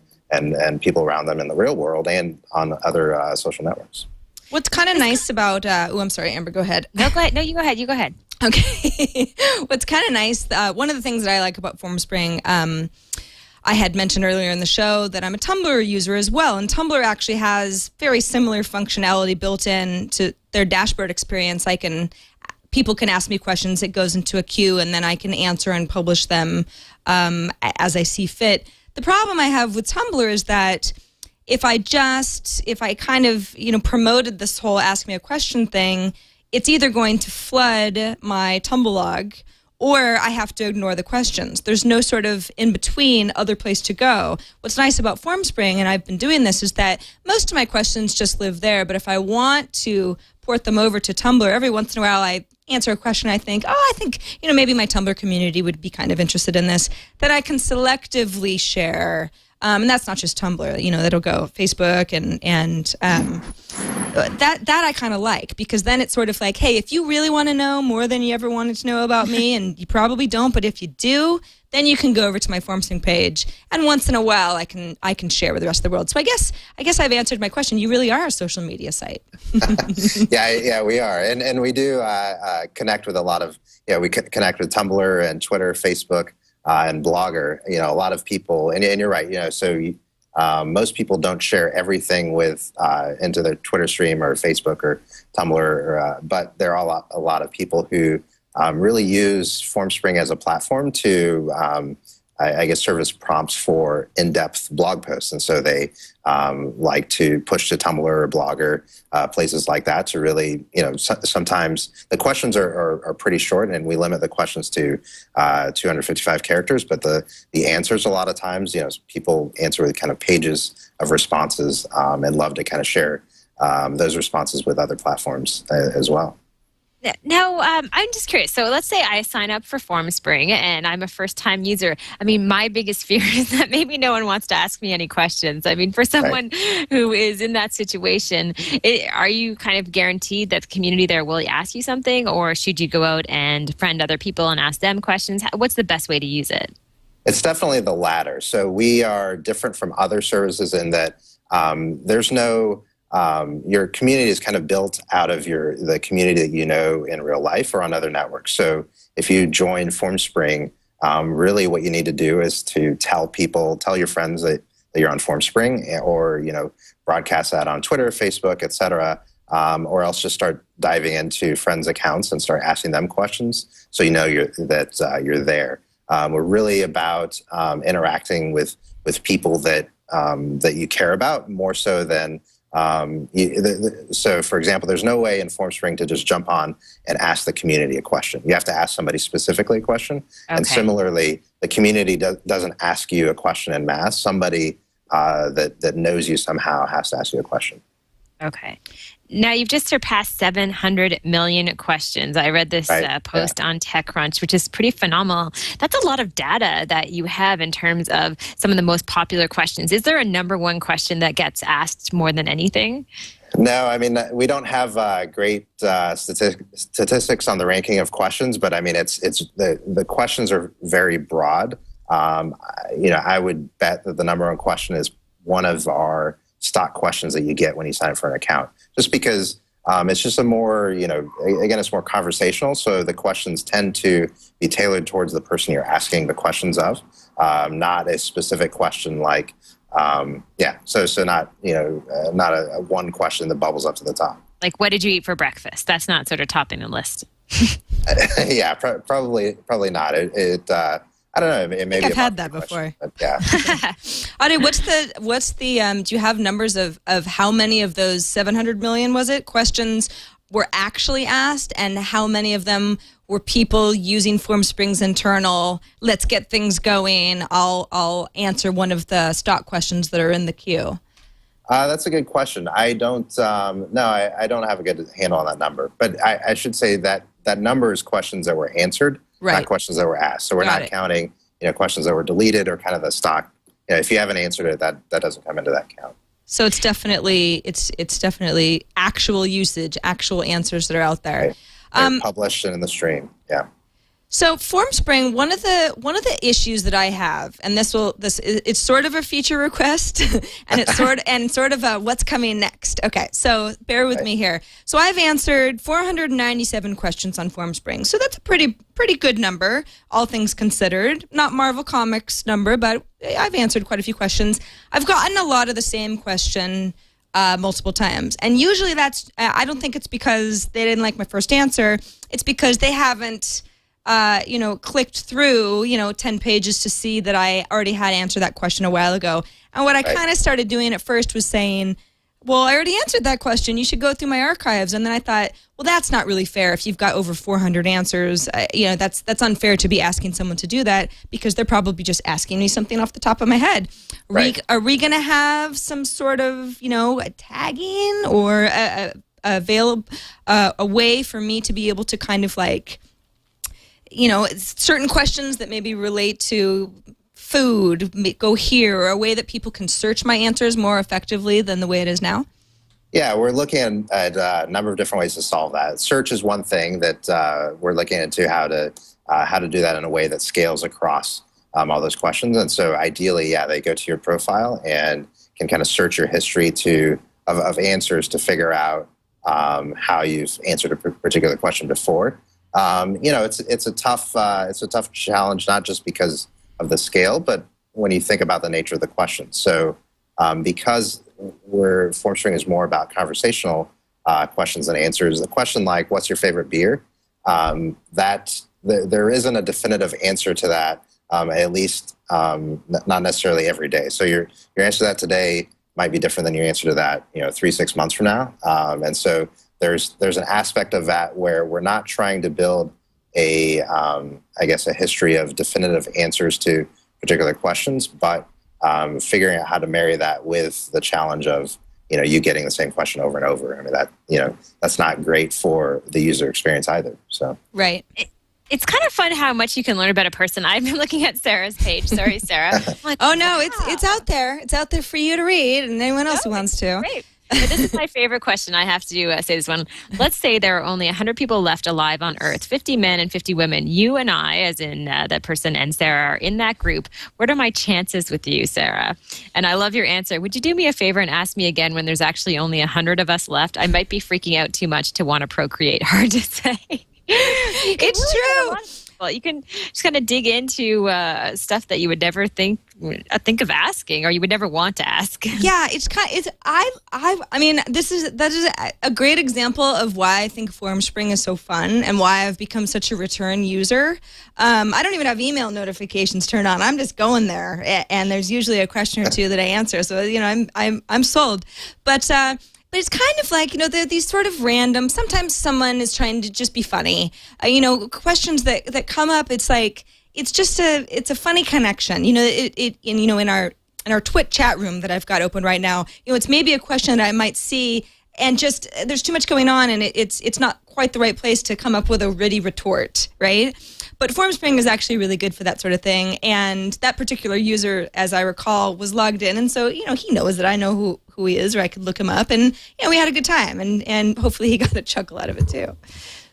people around them in the real world and on other social networks.
What's kind of nice about I'm sorry, Amber, go ahead.
No, go ahead. No, you go ahead. You go ahead.
Okay. What's kind of nice, one of the things that I like about FormSpring, I had mentioned earlier in the show that I'm a Tumblr user as well, and Tumblr actually has very similar functionality built in to their dashboard experience. People can ask me questions, it goes into a queue, and then I can answer and publish them as I see fit. The problem I have with Tumblr is that if I kind of, promoted this whole ask me a question thing, it's either going to flood my Tumblr log or I have to ignore the questions. There's no sort of in-between other place to go. What's nice about FormSpring, and I've been doing this, is that most of my questions just live there, but if I want to port them over to Tumblr, every once in a while I answer a question I think, maybe my Tumblr community would be kind of interested in this, that I can selectively share. And that's not just Tumblr, that'll go Facebook and that I kind of like, because then it's sort of like, hey, if you really want to know more than you ever wanted to know about me, and you probably don't, but if you do, then you can go over to my Formspring page, and once in a while I can share with the rest of the world. So I guess I've answered my question. You really are a social media site.
Yeah, we are, and we do connect with a lot of, we connect with Tumblr and Twitter, Facebook, and Blogger. A lot of people, and you're right. So most people don't share everything into their Twitter stream or Facebook or Tumblr, but there are a lot of people who really use Formspring as a platform to, I guess, serve as prompts for in-depth blog posts. And so they like to push to Tumblr or Blogger, places like that to really, sometimes the questions are pretty short, and we limit the questions to 255 characters, but the answers a lot of times, people answer with kind of pages of responses, and love to kind of share those responses with other platforms as well.
Now, I'm just curious. So let's say I sign up for Formspring and I'm a first-time user. I mean, my biggest fear is that maybe no one wants to ask me any questions. I mean, for someone who is in that situation, are you kind of guaranteed that the community there will ask you something, or should you go out and friend other people and ask them questions? What's the best way to use it?
It's definitely the latter. So we are different from other services in that there's no... your community is kind of built out of the community that you know in real life or on other networks. So if you join Formspring, really what you need to do is to tell your friends that you're on Formspring, or broadcast that on Twitter, Facebook, etc., or else just start diving into friends' accounts and start asking them questions, so you're there. We're really about interacting with people that you care about, more so than. So, for example, there's no way in Formspring to just jump on and ask the community a question. You have to ask somebody specifically a question. Okay. And similarly, the community doesn't ask you a question en masse. Somebody that knows you somehow has to ask you a question.
Okay. Now, you've just surpassed 700 million questions. I read this post on TechCrunch, which is pretty phenomenal. That's a lot of data that you have in terms of some of the most popular questions. Is there a number one question that gets asked more than anything?
No, I mean, we don't have great statistics on the ranking of questions, but I mean, it's the questions are very broad. I would bet that the number one question is one of our stock questions that you get when you sign up for an account, just because it's just a more, again, it's more conversational. So the questions tend to be tailored towards the person you're asking the questions of, not a specific question like, so not, not a one question that bubbles up to the top.
Like, what did you eat for breakfast? That's not sort of topping the list.
Yeah, probably not. I don't know. It may be
I've had that before.
But yeah.
Ade, what's the? Do you have numbers of how many of those 700 million questions were actually asked, and how many of them were people using Formspring's internal? Let's get things going. I'll answer one of the stock questions that are in the queue.
That's a good question. I don't. I don't have a good handle on that number. But I should say that number is questions that were answered. Right. Not questions that were asked. So we're not counting, questions that were deleted or kind of the stock. If you haven't answered it, that doesn't come into that count.
So it's definitely actual usage, actual answers that are out there.
Right. Published and in the stream. Yeah.
So Formspring, one of the issues that I have, and it's sort of a feature request, and it's sort of a what's coming next. Okay, so bear with me here. So I've answered 497 questions on Formspring, so that's a pretty good number, all things considered. Not Marvel Comics number, but I've answered quite a few questions. I've gotten a lot of the same question multiple times, and usually that's I don't think it's because they didn't like my first answer. It's because they haven't. Clicked through, 10 pages to see that I already had answered that question a while ago. And what I kind of started doing at first was saying, well, I already answered that question. You should go through my archives. And then I thought, well, that's not really fair. If you've got over 400 answers, that's unfair to be asking someone to do that, because they're probably just asking me something off the top of my head. Right. Are we going to have some sort of, a tagging or a way for me to be able to kind of like, certain questions that maybe relate to food go here, or a way that people can search my answers more effectively than the way it is now?
Yeah, we're looking at a number of different ways to solve that. Search is one thing that we're looking into how to do that in a way that scales across all those questions. And so ideally, yeah, they go to your profile and can kind of search your history of answers to figure out how you've answered a particular question before. It's a tough challenge, not just because of the scale, but when you think about the nature of the question. So because FormSpring is more about conversational questions and answers, a question like "What's your favorite beer?" There isn't a definitive answer to that, at least not necessarily every day. So your answer to that today might be different than your answer to that 3-6 months from now. And so there's an aspect of that where we're not trying to build a history of definitive answers to particular questions, but figuring out how to marry that with the challenge of you getting the same question over and over. I mean, that's not great for the user experience either. So
right.
It's kind of fun how much you can learn about a person. I've been looking at Sarah's page. Sorry, Sarah. Like,
oh no, it's out there. It's out there for you to read, and anyone else who wants to.
Great. But this is my favorite question. I have to say this one. Let's say there are only 100 people left alive on Earth, 50 men and 50 women. You and I, as in that person and Sarah, are in that group. What are my chances with you, Sarah? And I love your answer. Would you do me a favor and ask me again when there's actually only 100 of us left? I might be freaking out too much to want to procreate. Hard to say.
It's true.
You can just kind of dig into stuff that you would never think of asking, or you would never want to ask.
Yeah, I mean, that is a great example of why I think FormSpring is so fun and why I've become such a return user. I don't even have email notifications turned on. I'm just going there, and there's usually a question or two that I answer. So I'm sold. But it's kind of like, there are these sort of random, sometimes someone is trying to just be funny. Questions that come up, it's like, it's a funny connection. In our Twit chat room that I've got open right now, it's maybe a question that I might see and just, there's too much going on and it's not quite the right place to come up with a witty retort, right? But FormSpring is actually really good for that sort of thing. And that particular user, as I recall, was logged in. And so, he knows that I know who he is, or I could look him up. And, we had a good time. And hopefully he got a chuckle out of it, too.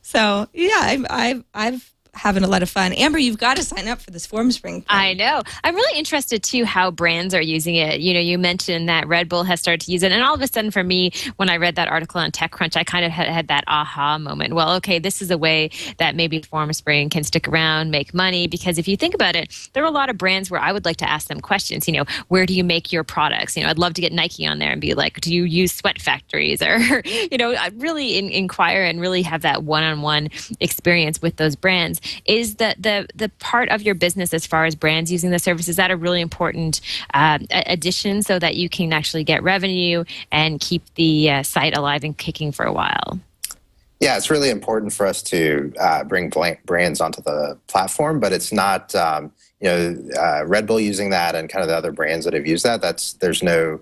So, yeah, I've having a lot of fun. Amber, you've got to sign up for this FormSpring thing.
I know. I'm really interested, too, how brands are using it. You mentioned that Red Bull has started to use it. And all of a sudden, for me, when I read that article on TechCrunch, I kind of had that aha moment. Well, okay, this is a way that maybe FormSpring can stick around, make money. Because if you think about it, there are a lot of brands where I would like to ask them questions. Where do you make your products? I'd love to get Nike on there and be like, do you use sweat factories? Or, I really inquire and really have that one-on-one experience with those brands. Is the part of your business as far as brands using the service, is that a really important addition so that you can actually get revenue and keep the site alive and kicking for a while?
Yeah, it's really important for us to bring brands onto the platform, but it's not, Red Bull using that and kind of the other brands that have used that, there's no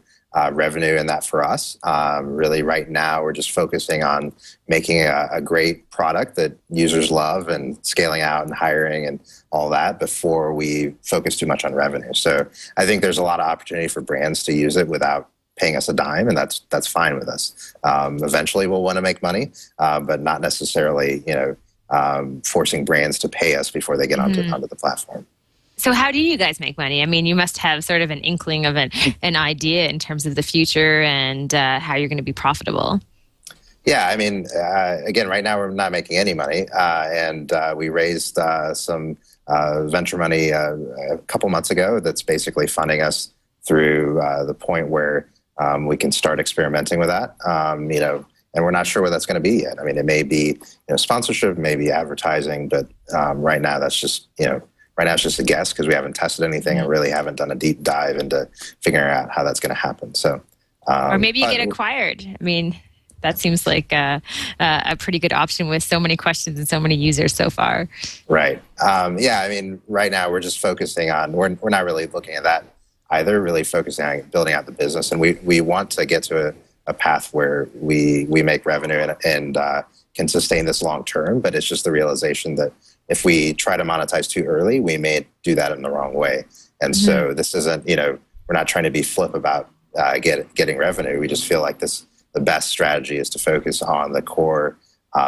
revenue in that for us. Really, right now, we're just focusing on making a great product that users love and scaling out and hiring and all that before we focus too much on revenue. So I think there's a lot of opportunity for brands to use it without paying us a dime, and that's fine with us. Eventually, we'll want to make money, but not necessarily, forcing brands to pay us before they get onto the platform.
So how do you guys make money? I mean, you must have sort of an inkling of an idea in terms of the future and how you're going to be profitable.
Yeah, I mean, again, right now we're not making any money, and we raised some venture money a couple months ago that's basically funding us through the point where we can start experimenting with that, and we're not sure what that's going to be yet. I mean, it may be sponsorship, maybe advertising, but right now that's just, right now it's just a guess because we haven't tested anything and really haven't done a deep dive into figuring out how that's going to happen. So,
or maybe you get acquired. I mean, that seems like a pretty good option with so many questions and so many users so far.
Right. Yeah. I mean, right now we're just focusing on. We're not really looking at that either. Really focusing on building out the business, and we want to get to a path where we make revenue and can sustain this long term. But it's just the realization that if we try to monetize too early, we may do that in the wrong way. And so this isn't, we're not trying to be flip about getting revenue. We just feel like this the best strategy is to focus on the core,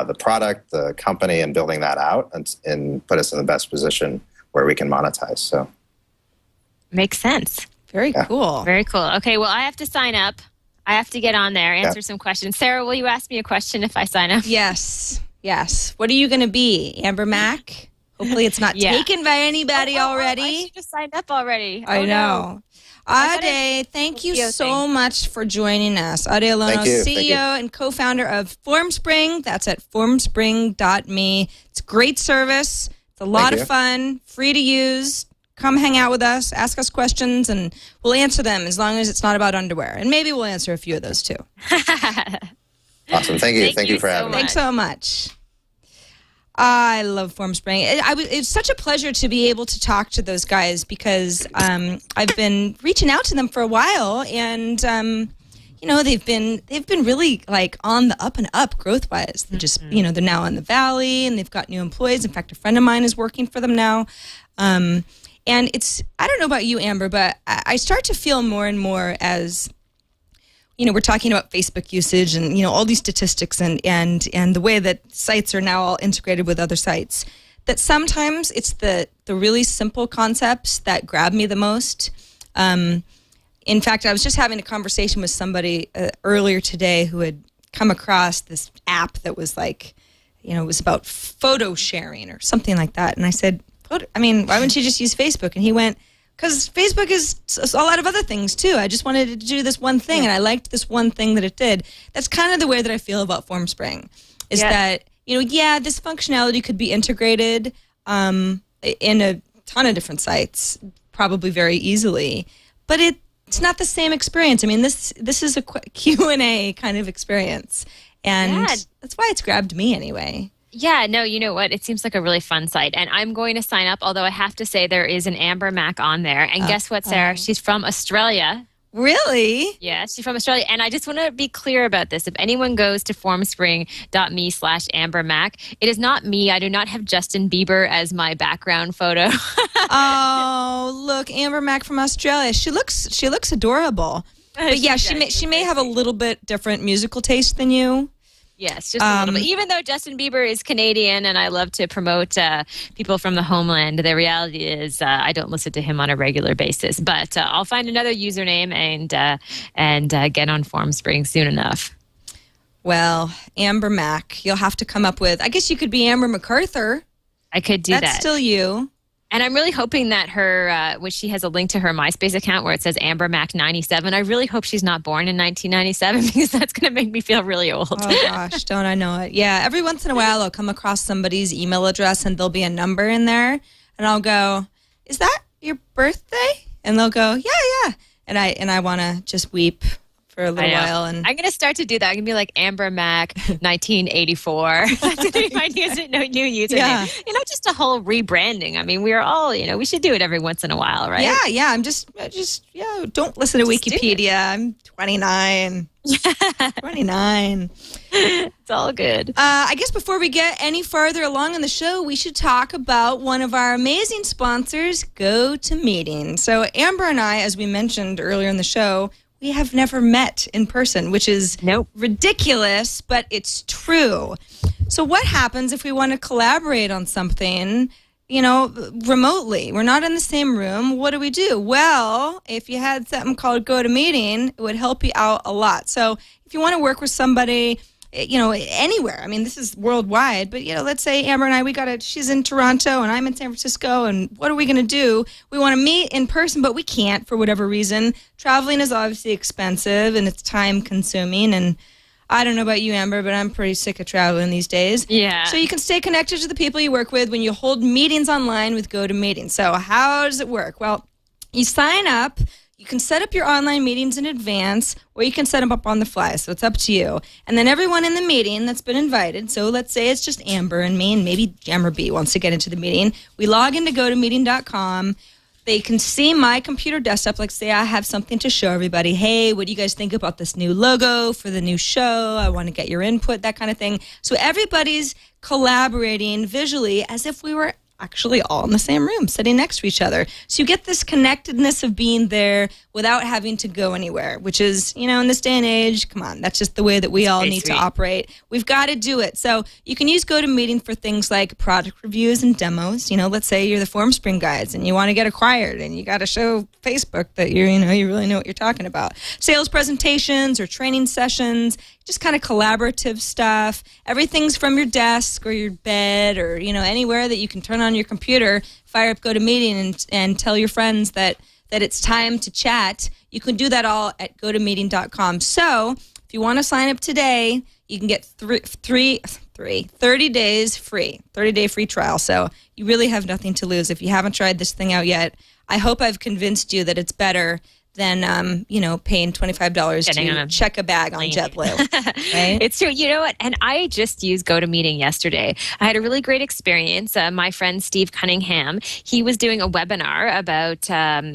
the product, the company, and building that out and put us in the best position where we can monetize. So
makes sense.
Very cool.
Very cool. Okay, well, I have to sign up. I have to get on there, answer some questions. Sarah, will you ask me a question if I sign up?
Yes. What are you going to be? Amber Mac? Hopefully it's not taken by anybody already.
I should have signed up already.
I know. Ade, thank you so much for joining us. Ade Olonoh, CEO and co-founder of FormSpring. That's at formspring.me. It's a great service. It's a lot of fun, free to use. Come hang out with us, ask us questions, and we'll answer them as long as it's not about underwear. And maybe we'll answer a few of those too.
Awesome. Thank you. Thank you for having me.
Thanks so much. I love FormSpring. It's such a pleasure to be able to talk to those guys because I've been reaching out to them for a while, and they've been really like on the up and up growth wise. They're just they're now in the Valley, and they've got new employees. In fact, a friend of mine is working for them now. And I don't know about you, Amber, but I start to feel more and more as we're talking about Facebook usage and, all these statistics and the way that sites are now all integrated with other sites, that sometimes it's the really simple concepts that grab me the most. In fact, I was just having a conversation with somebody earlier today who had come across this app that was like, it was about photo sharing or something like that. And I said, why wouldn't you just use Facebook? And he went, because Facebook is a lot of other things too. I just wanted it to do this one thing, and I liked this one thing that it did. That's kind of the way that I feel about FormSpring, is that, this functionality could be integrated in a ton of different sites, probably very easily, but it's not the same experience. This is a Q&A kind of experience, and that's why it's grabbed me anyway.
Yeah, no, you know what? It seems like a really fun site. And I'm going to sign up, although I have to say there is an Amber Mac on there. And guess what, Sarah? She's from Australia.
Really?
Yeah, she's from Australia. And I just want to be clear about this. If anyone goes to formspring.me/AmberMac, it is not me. I do not have Justin Bieber as my background photo.
Oh, look, Amber Mac from Australia. She looks adorable. But yeah, she may have a little bit different musical taste than you.
Yes, just a little bit. Even though Justin Bieber is Canadian and I love to promote people from the homeland, the reality is I don't listen to him on a regular basis. But I'll find another username and get on FormSpring soon enough.
Well, Amber Mac, you'll have to come up with, I guess you could be Amber MacArthur.
I could do that.
That's still you.
And I'm really hoping that her, when she has a link to her MySpace account where it says Amber Mac 97, I really hope she's not born in 1997 because that's going to make me feel really old.
Oh gosh, don't I know it? Yeah, every once in a while I'll come across somebody's email address and there'll be a number in there, and I'll go, "Is that your birthday?" And they'll go, "Yeah." And I want to just weep for a little while. And
I'm going to start to do that. I'm going to be like Amber Mac 1984. That's going to be my new username.
Yeah.
Just a whole rebranding. We're all, we should do it every once in a while, right?
Yeah. I'm just don't listen to Wikipedia. I'm 29. 29.
It's all good.
I guess before we get any farther along in the show, we should talk about one of our amazing sponsors, GoToMeeting. So Amber and I, as we mentioned earlier in the show, we have never met in person, which is ridiculous, but it's true. So what happens if we want to collaborate on something, remotely? We're not in the same room. What do? Well, if you had something called GoToMeeting, it would help you out a lot. So if you want to work with somebody, anywhere. This is worldwide, but, let's say Amber and I, she's in Toronto and I'm in San Francisco, and what are we going to do? We want to meet in person, but we can't for whatever reason. Traveling is obviously expensive and it's time consuming, and I don't know about you, Amber, but I'm pretty sick of traveling these days.
Yeah.
So you can stay connected to the people you work with when you hold meetings online with GoToMeeting. So how does it work? Well, you sign up. You can set up your online meetings in advance, or you can set them up on the fly, so it's up to you. And then everyone in the meeting that's been invited, so let's say it's just Amber and me, and maybe Jammer B wants to get into the meeting. We log into GoToMeeting.com. They can see my computer desktop, like say I have something to show everybody. Hey, what do you guys think about this new logo for the new show? I want to get your input, that kind of thing. So everybody's collaborating visually as if we were actually all in the same room, sitting next to each other. So you get this connectedness of being there without having to go anywhere, which is, in this day and age, come on, that's just the way that we all need to operate. We've got to do it. So you can use GoToMeeting for things like product reviews and demos. Let's say you're the FormSpring guides and you want to get acquired and you got to show Facebook that you really know what you're talking about. Sales presentations or training sessions, just kind of collaborative stuff. Everything's from your desk or your bed or, anywhere that you can turn on your computer, fire up GoToMeeting and tell your friends that it's time to chat. You can do that all at gotomeeting.com. So if you want to sign up today, you can get 30 days free, 30-day free trial. So you really have nothing to lose if you haven't tried this thing out yet. I hope I've convinced you that it's better than paying $25 to check a bag on JetBlue. Right?
It's true. You know what? And I just used GoToMeeting yesterday. I had a really great experience. My friend Steve Cunningham, he was doing a webinar about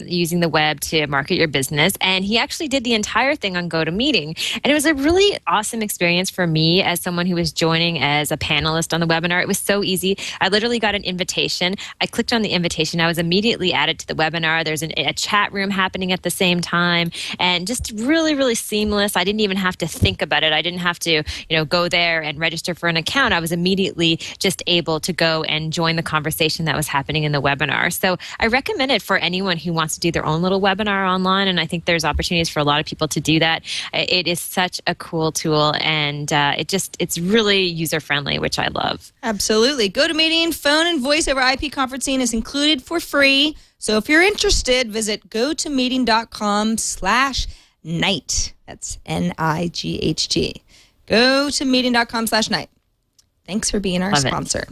using the web to market your business, and he actually did the entire thing on GoToMeeting. And it was a really awesome experience for me as someone who was joining as a panelist on the webinar. It was so easy. I literally got an invitation. I clicked on the invitation. I was immediately added to the webinar. There's a chat room happening at the same time, and just really, really seamless. I didn't even have to think about it. I didn't have to, go there and register for an account. I was immediately just able to go and join the conversation that was happening in the webinar. So I recommend it for anyone who wants to do their own little webinar online, and I think there's opportunities for a lot of people to do that. It is such a cool tool, and it's really user-friendly, which I love.
Absolutely. GoToMeeting, phone and voice over IP conferencing is included for free. So if you're interested, visit gotomeeting.com/night. That's NIGHT. gotomeeting.com/night. Thanks for being our sponsor.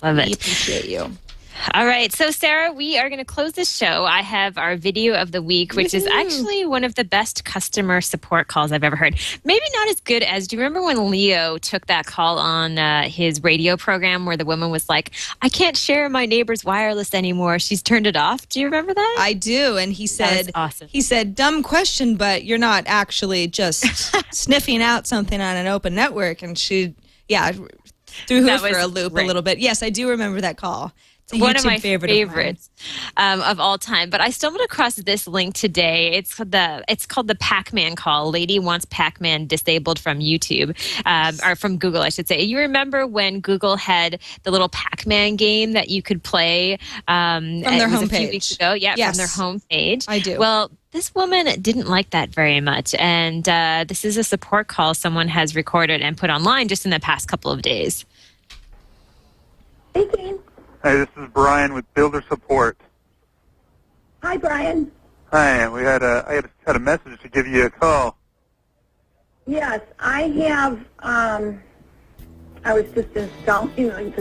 Love it.
We appreciate you.
All right. So, Sarah, we are going to close this show. I have our video of the week, which is actually one of the best customer support calls I've ever heard. Maybe not as good as, do you remember when Leo took that call on his radio program where the woman was like, I can't share my neighbor's wireless anymore. She's turned it off. Do you remember that?
I do. And he said,
awesome.
He said, dumb question, but you're not actually just sniffing out something on an open network. And she, threw her for a loop a little bit. Yes, I do remember that call.
One of my favorites of all time. But I stumbled across this link today. It's called the Pac-Man call. Lady wants Pac-Man disabled from YouTube, or from Google, I should say. You remember when Google had the little Pac-Man game that you could play
from their homepage
a few weeks ago? Yeah, yes. From their homepage.
I do.
Well, this woman didn't like that very much, and this is a support call someone has recorded and put online just in the past couple of days.
Speaking.
Hi, this is Brian with Builder Support.
Hi, Brian.
Hi, I had a message to give you a call.
Yes, I have, I was just installing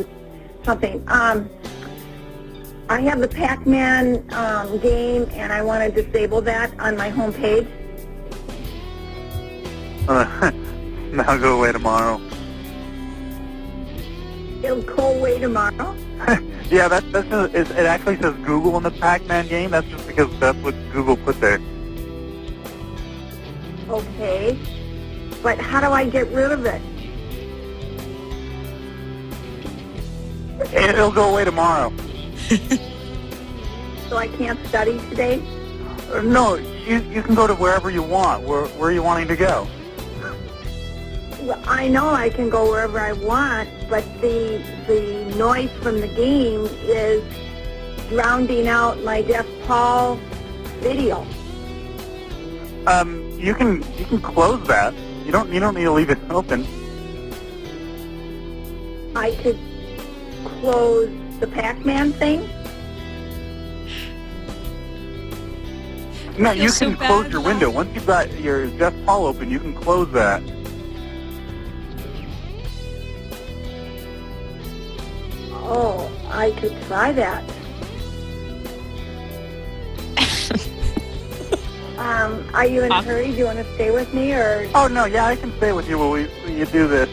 something. I have the Pac-Man game, and I want to disable that on my home page.
I'll go away tomorrow.
It'll go away tomorrow?
Yeah, it actually says Google in the Pac-Man game. That's just because that's what Google put there.
Okay. But how do I get rid of it?
It'll go away tomorrow.
So I can't study today?
No, you can go to wherever you want. Where are you wanting to go?
Well, I know I can go wherever I want, but the noise from the game is drowning out my Jeff Paul video.
You can close that. You don't need to leave it open.
I could close the Pac-Man thing?
No, you can close your window. Once you've got your Jeff Paul open, you can close that.
Oh, I could try that. Are you in a hurry? Do you want to stay with me, or?
Oh, no, yeah, I can stay with you while you do this.